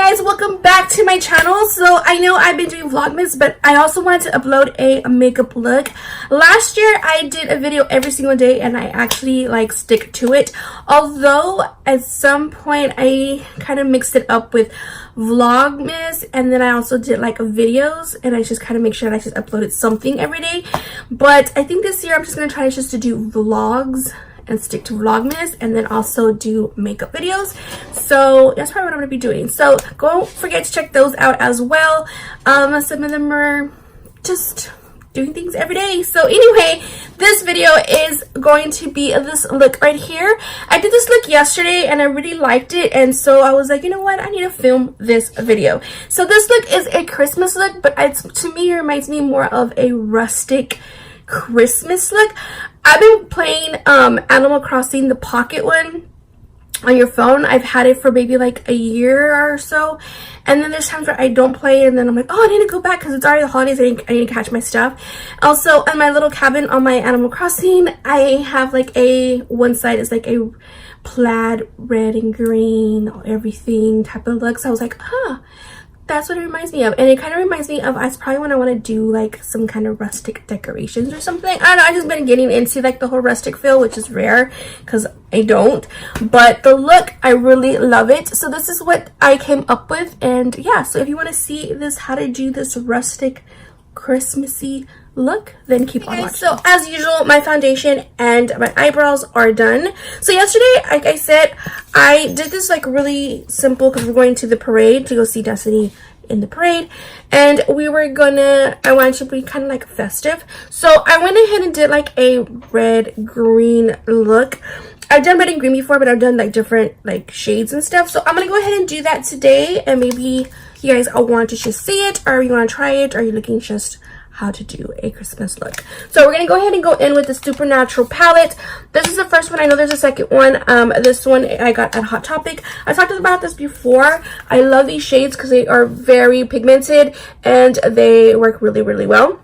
guys, welcome back to my channel. So I know I've been doing vlogmas, but I also wanted to upload a makeup look. Last year I did a video every single day and I actually stick to it, although at some point I kind of mixed it up with vlogmas, and then I also did videos, and I just kind of make sure that I just uploaded something every day. But I think this year I'm just gonna try just to do vlogs and stick to vlogmas, and then also do makeup videos. So that's probably what I'm gonna be doing. So don't forget to check those out as well. Some of them are just doing things every day. So anyway, this video is going to be this look right here. I did this look yesterday and I really liked it, and so I was like, you know what, I need to film this video. So this look is a Christmas look, but to me it reminds me more of a rustic Christmas look. I've been playing Animal Crossing, the pocket one on your phone. I've had it for maybe a year or so, and then there's times where I don't play, and then I'm like, oh, I need to go back because it's already the holidays. I need to catch my stuff. Also, in my little cabin on my Animal Crossing, I have one side is a plaid red and green everything type of look. So I was like, that's what it reminds me of. And it kind of reminds me of, it's probably when I want to do some kind of rustic decorations or something. I don't know, I've just been getting into the whole rustic feel, which is rare because I don't. But the look, I really love it. So this is what I came up with. And yeah, so if you want to see this, how to do this rustic Christmassy look, then keep on watching. So as usual, my foundation and my eyebrows are done. So yesterday, like I said, I did this really simple because we're going to the parade to go see Destiny in the parade, and I wanted to be kind of festive. So I went ahead and did a red green look. I've done red and green before, but I've done different shades and stuff. So I'm gonna go ahead and do that today, and maybe you guys all want to just see it, or you want to try it, or you're looking just how to do a Christmas look. So we're gonna go ahead and go in with the Supernatural palette. This is the first one. I know there's a second one. This one I got at Hot Topic. I talked about this before. I love these shades because they are very pigmented and they work really, really well.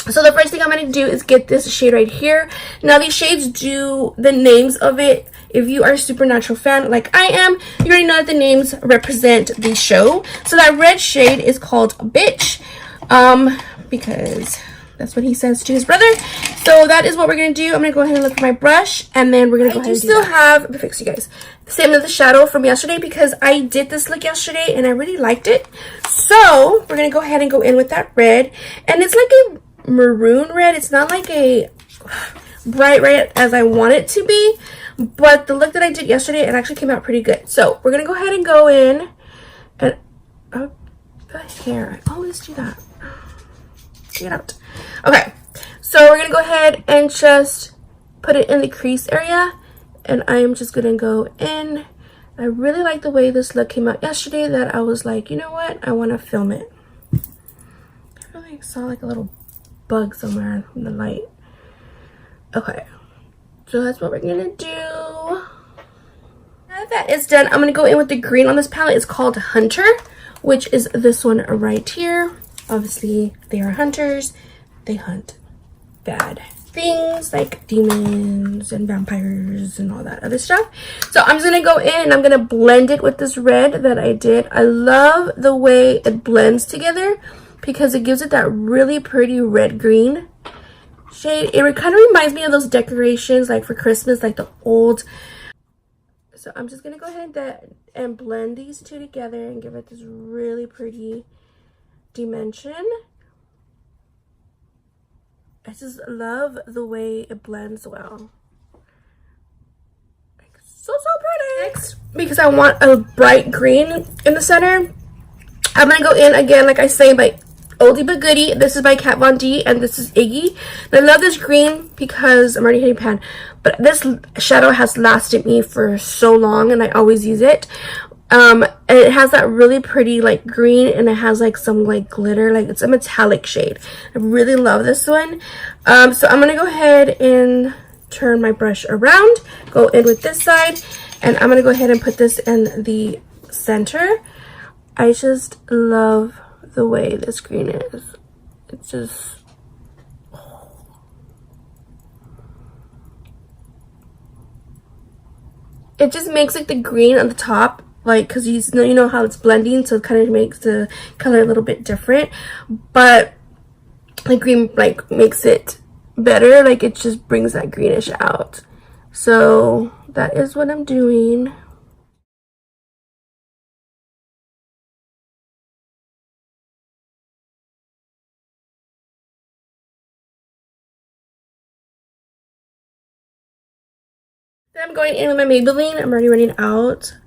So the first thing I'm going to do is get this shade right here. Now these shades do the names of it. If you are a Supernatural fan like I am, you already know that the names represent the show. So that red shade is called Bitch, because that's what he says to his brother. So that is what we're going to do. I'm going to go ahead and look at my brush, and then we're going to go ahead and still have, let me fix you guys, the same as the shadow from yesterday, because I did this look yesterday and I really liked it. So we're going to go ahead and go in with that red, and it's a maroon red. It's not a bright red as I want it to be, but the look that I did yesterday, it actually came out pretty good. So we're going to go ahead and go in and, oh, the hair, I always do that. Get out. Okay, so we're gonna go ahead and just put it in the crease area, and I am just gonna go in. I really like the way this look came out yesterday, that I was like, you know what, I want to film it. I really saw a little bug somewhere in the light. Okay, so that's what we're gonna do. Now that is done, I'm gonna go in with the green on this palette. It's called Hunter, which is this one right here. Obviously, they are hunters. They hunt bad things like demons and vampires and all that other stuff. So I'm just going to go in and I'm going to blend it with this red that I did. I love the way it blends together because it gives it that really pretty red-green shade. It kind of reminds me of those decorations for Christmas, the old. So I'm just going to go ahead and blend these two together and give it this really pretty dimension. I just love the way it blends well. So pretty. Next, because I want a bright green in the center, I'm gonna go in again, like I say, by Oldie But Goodie. This is by Kat Von D, and this is Iggy. And I love this green because I'm already hitting pan, but this shadow has lasted me for so long, and I always use it. It has that really pretty green, and it has some glitter, it's a metallic shade. I really love this one. So I'm gonna go ahead and turn my brush around, go in with this side, and I'm gonna go ahead and put this in the center. I just love the way this green is. It's just, it just makes the green on the top like, because you know how it's blending, so it kind of makes the color a little bit different. But the green like makes it better, like it just brings that greenish out. So that is what I'm doing. Then I'm going in with my Maybelline. I'm already running out.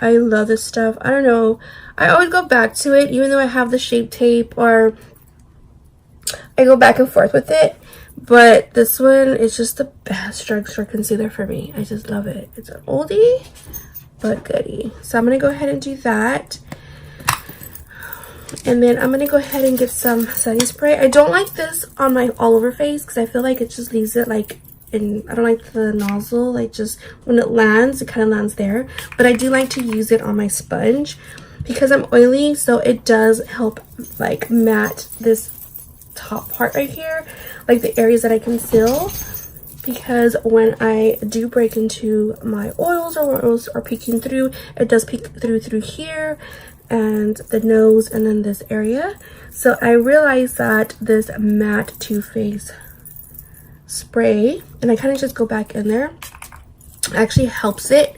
I love this stuff. I don't know, I always go back to it, even though I have the Shape Tape, or I go back and forth with it. But this one is just the best drugstore concealer for me. I just love it. It's an oldie but goodie. So I'm gonna go ahead and do that, and then I'm gonna go ahead and get some setting spray. I don't like this on my all over face because I feel like it just leaves it like in, I don't like the nozzle, like just when it lands, it kind of lands there. But I do like to use it on my sponge because I'm oily, so it does help like matte this top part right here, like the areas that I conceal. Because when I do break into my oils, or oils are peeking through, it does peek through here and the nose and then this area. So I realized that this matte Too Faced spray, and I kind of just go back in there, actually helps it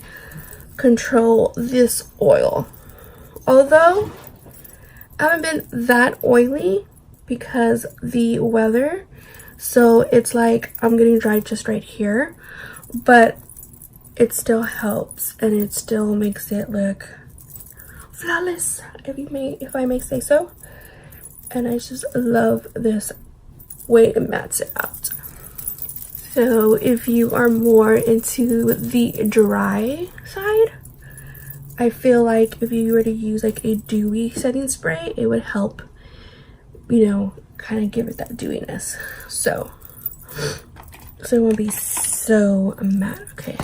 control this oil. Although I haven't been that oily because the weather, so it's like I'm getting dry just right here, but it still helps and it still makes it look flawless, if I may say so. And I just love this way it mats it out. So if you are more into the dry side, I feel like if you were to use like a dewy setting spray, it would help, you know, kind of give it that dewiness. So it won't be so matte. Okay,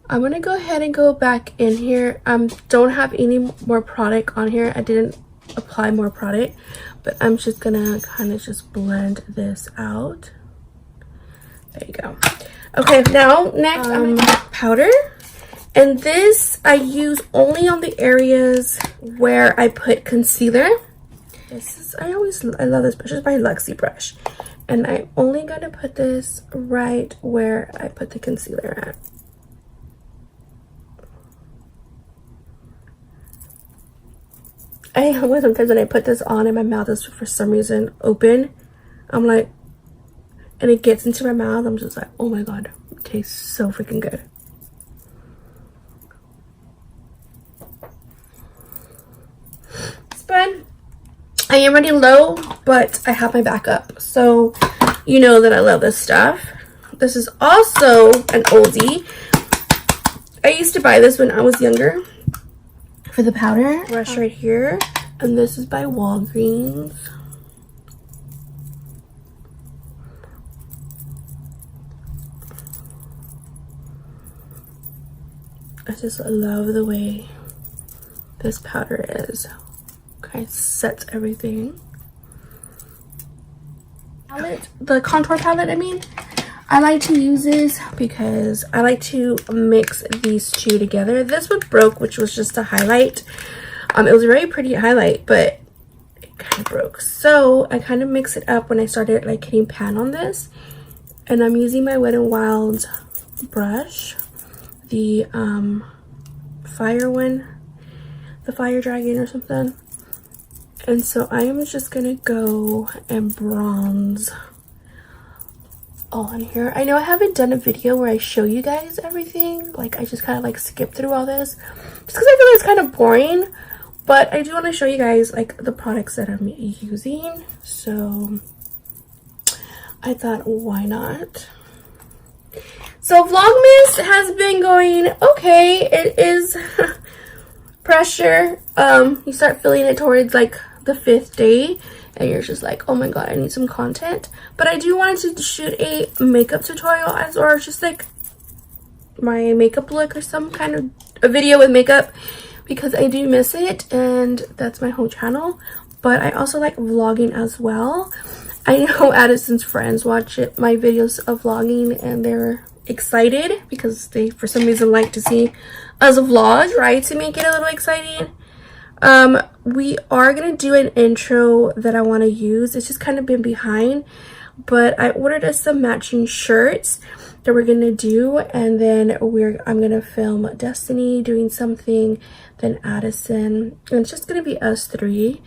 I'm gonna go ahead and go back in here. Don't have any more product on here. I didn't apply more product, but I'm just gonna kind of just blend this out. There you go. Okay, now next powder, and this I use only on the areas where I put concealer. This is, I love this brush. It's by Luxie brush, and I'm only gonna put this right where I put the concealer at. I know sometimes when I put this on and my mouth is for some reason open, I'm like, and it gets into my mouth, I'm just like, oh my god, it tastes so freaking good. Spread. I am running low, but I have my backup, so you know that I love this stuff. This is also an oldie. I used to buy this when I was younger for the powder brush right here, and this is by Walgreens. I just love the way this powder is. Okay, sets everything. Palette, the contour palette, I like to use this because I like to mix these two together. This one broke, which was just a highlight. It was a very pretty highlight, but it kind of broke. So I kind of mix it up when I started like hitting pan on this. And I'm using my Wet n Wild brush, the fire one, the Fire Dragon or something. And so I am just gonna go and bronze all in here. I know I haven't done a video where I show you guys everything. Like, I just kind of like skip through all this just because I feel like it's kind of boring. But I do want to show you guys like the products that I'm using. So I thought, why not? So Vlogmas has been going okay. It is pressure. You start feeling it towards like the 5th day, and you're just like, oh my god, I need some content. But I do want to shoot a makeup tutorial or just like my makeup look or some kind of a video with makeup, because I do miss it, and that's my whole channel. But I also like vlogging as well. I know Addison's friends watch my videos of vlogging, and they're excited because they for some reason like to see us vlog, right, to make it a little exciting. We are gonna do an intro that I want to use. It's just kind of been behind, but I ordered us some matching shirts that we're gonna do, and then I'm gonna film Destiny doing something, then Addison, and it's just gonna be us three.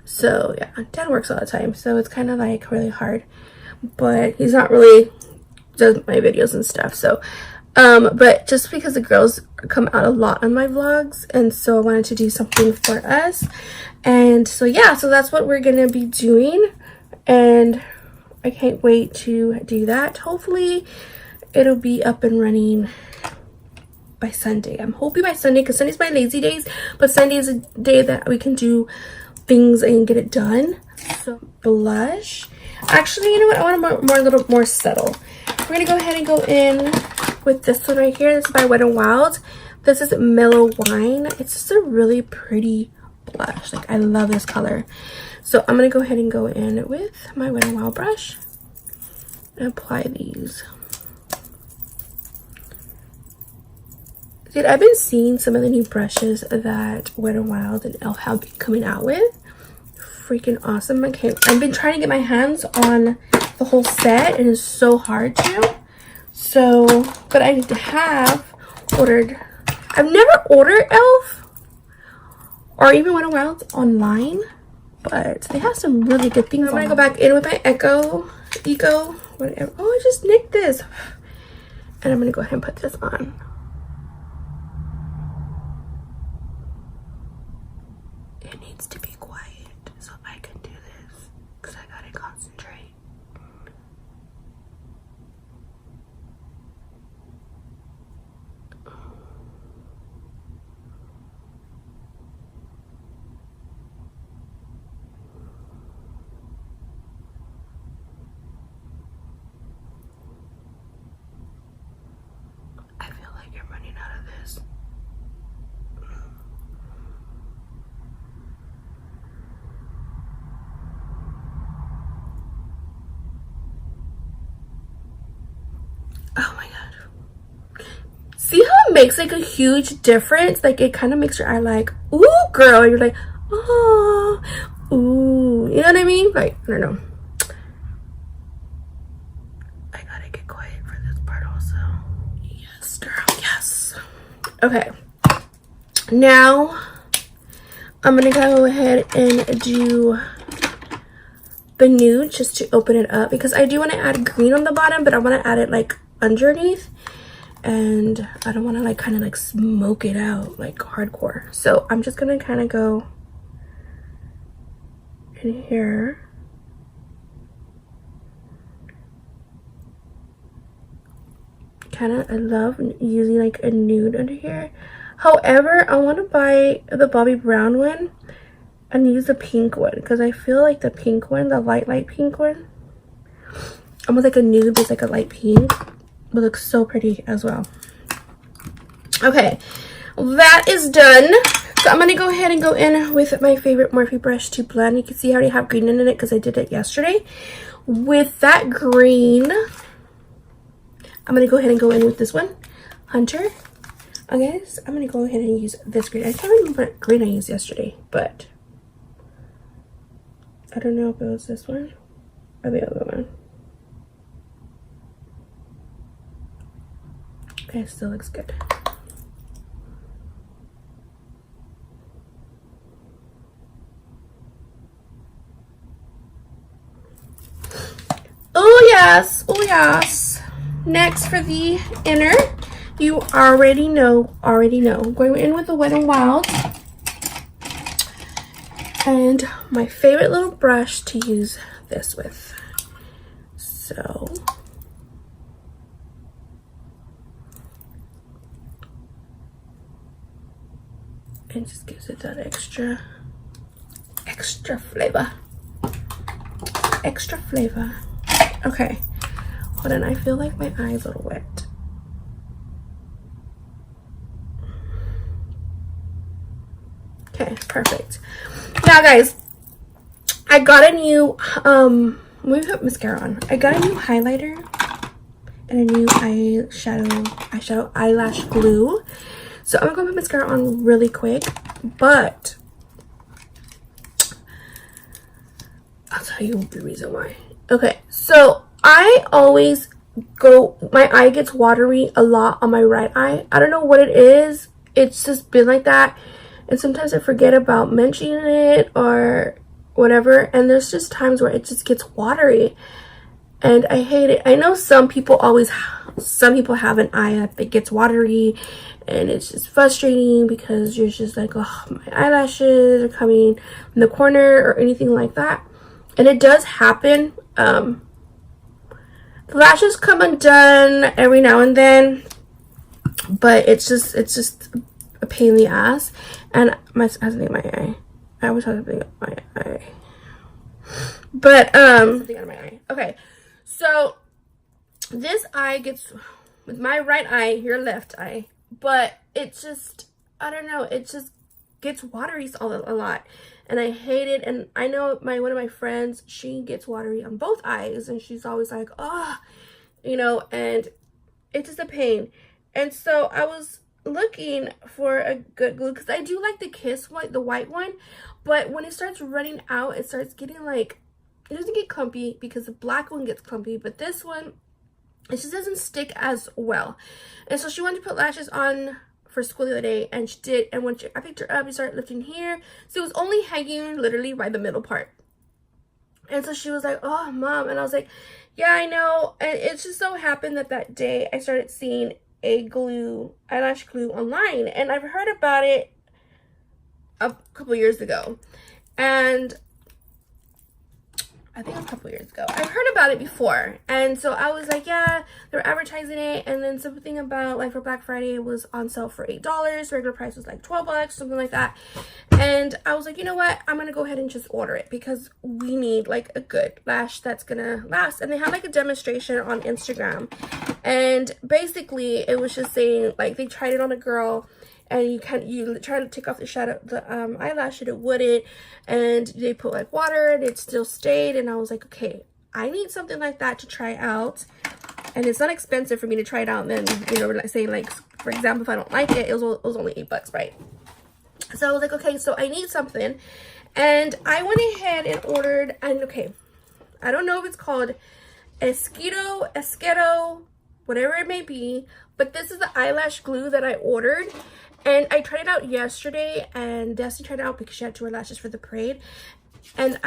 So yeah, Dad works all the time, so it's kind of like really hard, but he's not really does my videos and stuff. So but just because the girls come out a lot on my vlogs, and so I wanted to do something for us, and so yeah, so that's what we're gonna be doing, and I can't wait to do that. Hopefully it'll be up and running by Sunday. I'm hoping by Sunday, because Sunday's my lazy days, but Sunday is a day that we can do things and get it done. So blush, actually, you know what, I want a little more subtle. We're gonna go ahead and go in with this one right here. This is by Wet n Wild. This is Mellow Wine. It's just a really pretty blush. Like, I love this color. So I'm gonna go ahead and go in with my Wet n Wild brush and apply these. Dude, I've been seeing some of the new brushes that Wet n Wild and E.l.f. have been coming out with. Freaking awesome. Okay, I've been trying to get my hands on the whole set, and it's so hard to. So, but I have ordered. I've never ordered E.l.f. or even Wet n Wild online, but they have some really good things. I'm gonna go back in with my Eco, whatever. Oh, I just nicked this, and I'm gonna go ahead and put this on. It needs to be quiet so I can do this, because I gotta concentrate. I feel like you're running out of this. Oh my god. See how it makes like a huge difference? Like, it kind of makes your eye like, ooh, girl. You're like, oh, ooh. You know what I mean? Like, I don't know. I gotta get quiet for this part also. Yes, girl, yes. Okay. Now, I'm gonna go ahead and do the nude just to open it up, because I do want to add green on the bottom, but I want to add it like underneath, and I don't want to like kind of like smoke it out like hardcore. So I'm just gonna kind of go in here. Kind of, I love using like a nude under here. However, I want to buy the Bobbi Brown one and use the pink one, because I feel like the pink one, the light pink one, almost like a nude, but it's like a light pink, will look so pretty as well. Okay, that is done. So I'm gonna go ahead and go in with my favorite Morphe brush to blend. You can see I already have green in it because I did it yesterday. With that green, I'm gonna go ahead and go in with this one, Hunter. Okay, so I'm gonna go ahead and use this green. I can't remember what green I used yesterday, but I don't know if it was this one or the other one. Okay, it still looks good. Oh yes, oh yes. Next, for the inner, you already know. Going in with the Wet n Wild. And my favorite little brush to use this with. So it just gives it that extra flavor. Extra flavor. Okay. Hold on, I feel like my eye's a little wet. Okay, perfect. Now guys, I got a new let me put mascara on. I got a new highlighter and a new eyeshadow eyelash glue. So I'm gonna go put mascara on really quick, but I'll tell you the reason why. Okay, so I always my eye gets watery a lot on my right eye. I don't know what it is. It's just been like that. And sometimes I forget about mentioning it or whatever. And there's just times where it just gets watery. And I hate it. I know some people have an eye that gets watery. And it's just frustrating because you're just like, oh, my eyelashes are coming in the corner or anything like that. And it does happen. The lashes come undone every now and then, but it's just a pain in the ass. And my something in my eye. I always have something in my eye. But something out of my eye. Okay, so this eye gets with my right eye, your left eye, but it's just, I don't know, it just gets watery a lot. And I hate it. And I know one of my friends, she gets watery on both eyes, and she's always like, oh, you know, and it's just a pain. And so I was looking for a good glue because I do like the Kiss one, the white one, but when it starts running out, it starts getting like, it doesn't get clumpy because the black one gets clumpy, but this one, it just doesn't stick as well. And so she wanted to put lashes on for school the other day, and she did. And when I picked her up, we started lifting here, so it was only hanging literally right the middle part. And so she was like, oh, Mom. And I was like, yeah, I know. And it just so happened that day I started seeing eyelash glue online, and I've heard about it a couple years ago. And I think it was a couple years ago. I've heard about it before. And so I was like, yeah, they're advertising it. And then something about, like, for Black Friday, it was on sale for $8. Regular price was like $12, something like that. And I was like, you know what? I'm going to go ahead and just order it because we need, like, a good lash that's going to last. And they had, like, a demonstration on Instagram. And basically, it was just saying, like, they tried it on a girl. And you try to take off the eyelash and it wouldn't, and they put like water and it still stayed. And I was like, okay, I need something like that to try out, and it's not expensive for me to try it out. And then, you know, like saying, like, for example, if I don't like it, it was only $8, right? So I was like, okay, so I need something, and I went ahead and ordered. And okay, I don't know if it's called Esquero, whatever it may be, but this is the eyelash glue that I ordered. And I tried it out yesterday, and Destiny tried it out because she had to wear lashes for the parade. And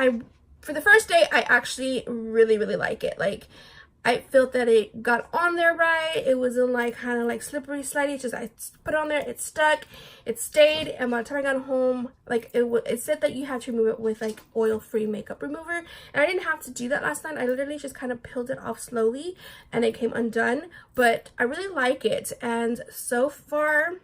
for the first day, I actually really, really like it. Like, I felt that it got on there right. It wasn't like kind of like slippery, slidey. It's just I put it on there, it stuck, it stayed. And by the time I got home, like it said that you had to remove it with like oil-free makeup remover. And I didn't have to do that last night. I literally just kind of peeled it off slowly, and it came undone. But I really like it, and so far,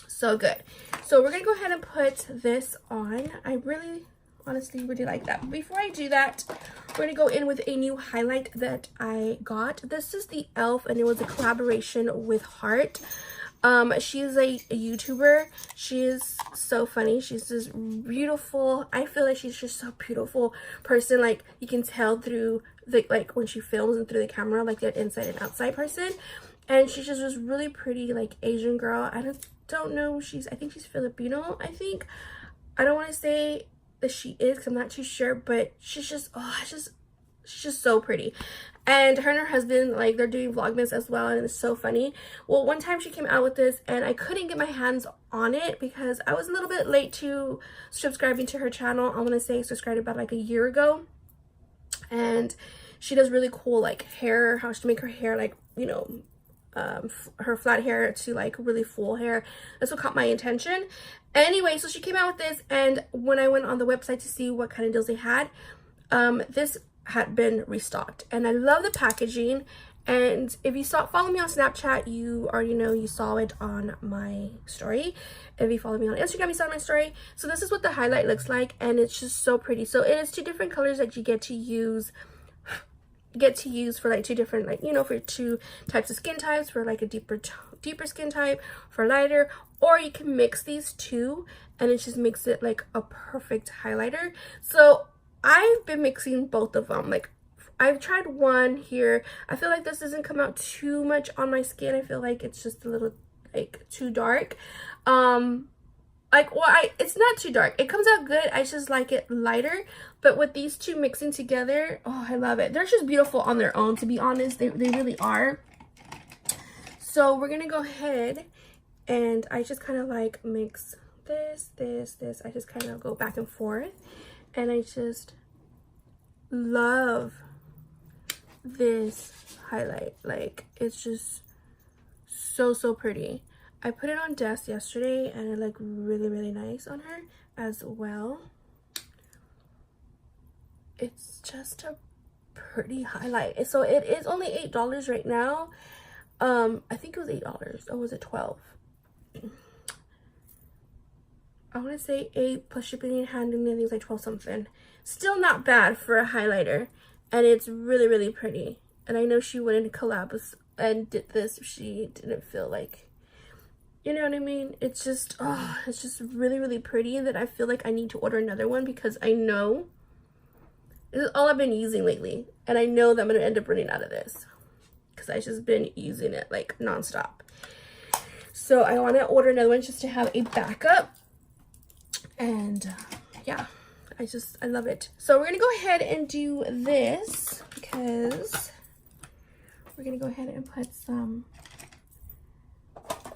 so good. So we're gonna go ahead and put this on. I really honestly really like that. But before I do that, we're gonna go in with a new highlight that I got. This is the E.l.f. and it was a collaboration with Heart. She's a YouTuber. She is so funny. She's this beautiful, I feel like she's just so beautiful person. Like, you can tell through the, like, when she films and through the camera, like, the inside and outside person. And she's just this really pretty, like, Asian girl. I don't know, I think she's Filipino, I think. I don't want to say that she is because I'm not too sure, but she's just, she's just so pretty. And her and her husband, like, they're doing Vlogmas as well, and it's so funny. Well, one time she came out with this, and I couldn't get my hands on it because I was a little bit late to subscribing to her channel. I want to say subscribed about like a year ago. And she does really cool, like, hair, how she make her hair, like, you know, her flat hair to like really full hair. That's what caught my attention. Anyway, so she came out with this, and when I went on the website to see what kind of deals they had, this had been restocked, and I love the packaging. And if you follow me on Snapchat, you already know, you saw it on my story. If you follow me on Instagram, you saw my story. So this is what the highlight looks like, and it's just so pretty. So it is 2 different colors that you get to use for like 2 different, like, you know, for 2 types of skin types, for like a deeper skin type, for lighter, or you can mix these 2 and it just makes it like a perfect highlighter. So I've been mixing both of them. Like, I've tried one here. I feel like this doesn't come out too much on my skin. I feel like it's just a little like too dark. Like, well, it's not too dark. It comes out good. I just like it lighter. But with these two mixing together, oh, I love it. They're just beautiful on their own, to be honest. They really are. So we're gonna go ahead and I just kind of like mix this. I just kind of go back and forth, and I just love this highlight. Like, it's just so pretty. I put it on Des yesterday and it looked really nice on her as well. It's just a pretty highlight. So it is only $8 right now. I think it was $8, or was it 12? I want to say 8 plus shipping and handling. I think it's like 12 something. Still not bad for a highlighter, and it's really pretty. And I know she wouldn't collab and did this if she didn't feel like, you know what I mean? It's just, oh, it's just really pretty that I feel like I need to order another one, because I know this is all I've been using lately, and I know that I'm gonna end up running out of this because I've just been using it like nonstop. So I want to order another one just to have a backup. And yeah, I love it. So we're gonna go ahead and do this, because we're gonna go ahead and put some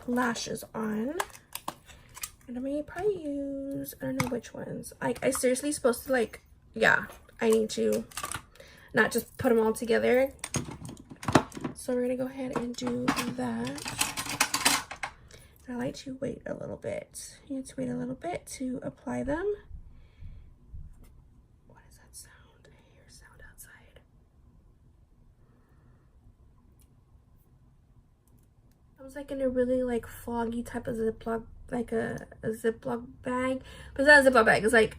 lashes on. And I'm gonna probably use, I don't know which ones. Like, I seriously supposed to, like, yeah, I need to not just put them all together. So we're gonna go ahead and do that. I like to wait a little bit. You need to wait a little bit to apply them. What is that sound? I hear sound outside. I was like in a really like foggy type of Ziploc, like a Ziploc bag. But it's not a Ziploc bag. It's like,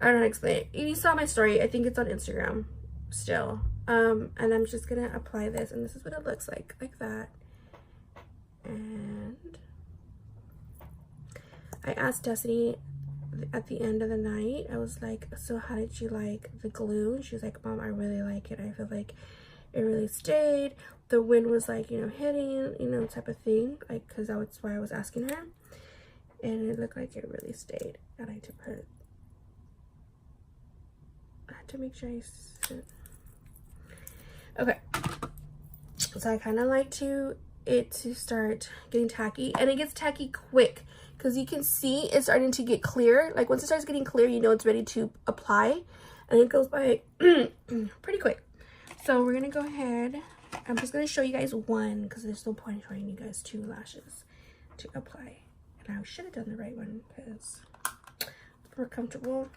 I don't know how to explain it. You saw my story. I think it's on Instagram still. And I'm just gonna apply this, and this is what it looks like that. And I asked Destiny at the end of the night, I was like, so how did you like the glue? And she was like, Mom, I really like it. I feel like it really stayed. The wind was like, you know, hitting, you know, type of thing. Like, because that's why I was asking her. And it looked like it really stayed. And I had to make sure I sit. Okay. So I kind of like it to start getting tacky. And it gets tacky quick, because you can see it's starting to get clear. Like, once it starts getting clear, you know it's ready to apply, and it goes by pretty quick. So we're gonna go ahead. I'm just gonna show you guys one, because there's no point in showing you guys 2 lashes to apply. And I should have done the right one, because it's more comfortable.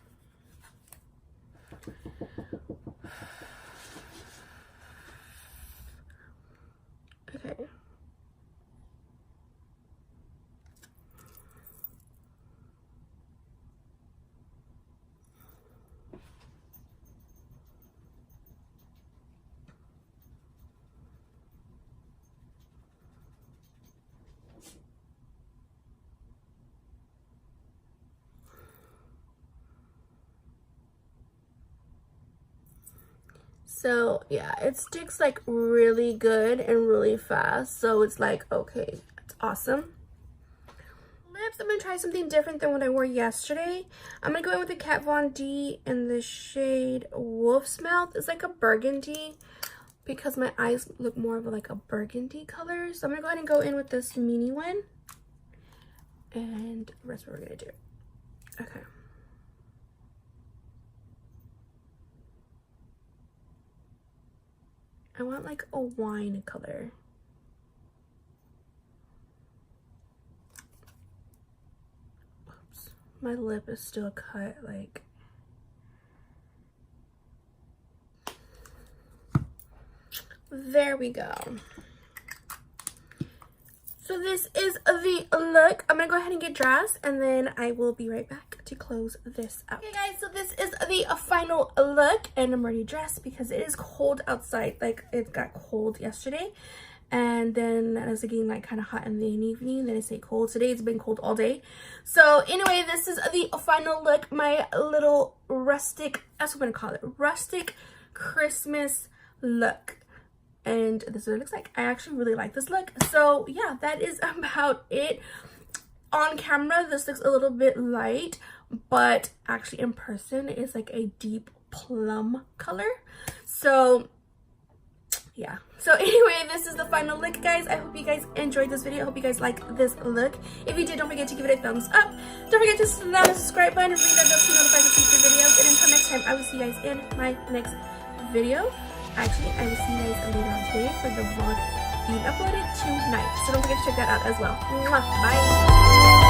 Okay. So yeah, it sticks like really good and really fast. So it's like, okay, it's awesome. Lips, I'm gonna try something different than what I wore yesterday. I'm gonna go in with the Kat Von D in the shade Wolf's Mouth. It's like a burgundy, because my eyes look more of like a burgundy color. So I'm gonna go ahead and go in with this mini one, and the rest what we're gonna do. Okay. I want like a wine color. Oops. My lip is still cut, like. There we go. So this is the look. I'm gonna go ahead and get dressed, and then I will be right back to close this out. Okay guys, so this is the final look, and I'm already dressed because it is cold outside. Like, it got cold yesterday, and then it was getting like kind of hot in the evening, then it stayed cold. Today it's been cold all day. So anyway, this is the final look. My little rustic, that's what I'm gonna call it, rustic Christmas look. And this is what it looks like. I actually really like this look. So yeah, that is about it. On camera, this looks a little bit light, but actually in person, it's like a deep plum color. So yeah, so anyway, this is the final look, guys. I hope you guys enjoyed this video. I hope you guys like this look. If you did, don't forget to give it a thumbs up. Don't forget to slam the subscribe button and ring that bell to be notified of future videos. And until next time, I will see you guys in my next video. Actually, I will see you guys later on today for the vlog being uploaded tonight. So don't forget to check that out as well. Mwah. Bye.